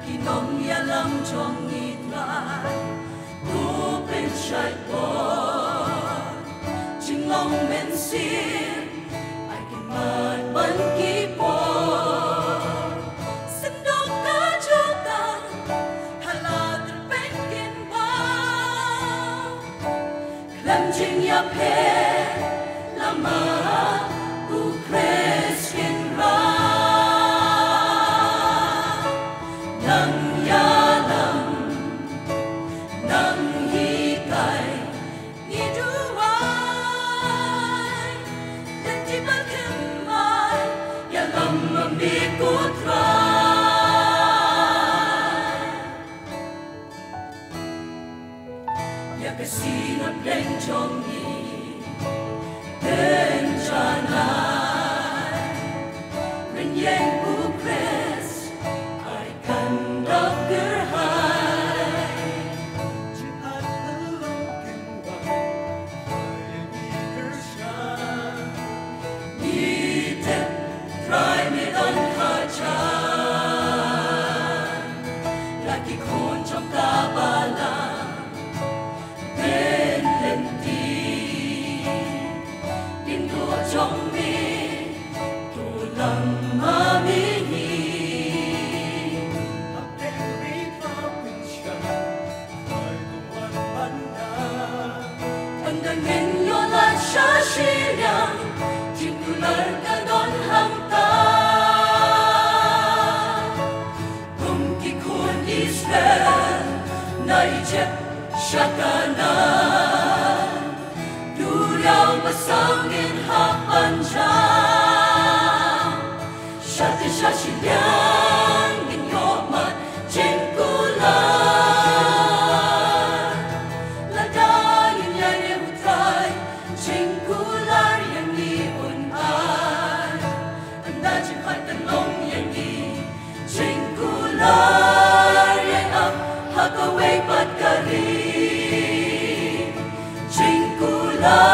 Nong yalam chong itrai tu pen shai po ching long men sin I can mat ban ki po sendok ka jodan halad pen kin ba klam jing ya pe lama u kreskin ra Kasinat dan jongi dan janai renyeng bukres I kan dok gerhai Jihad belum kembang yang dikershan Nitep try midon kajan lagi kon trong kabalan trong mi tu lam ma mi ni hấp đen rí khắp bình trần đời tuan banda anh đang nghe yo la sha shi yang chim tu lar ka don hang ta kum ki kun Israel nai jet shakana masangin hapanjang Shati shashi yang inyomat jengkular Ladayin yan utray jengkular yang iunay Anda jengkat tanong yang i jengkular yang ap hakaway patkari jengkular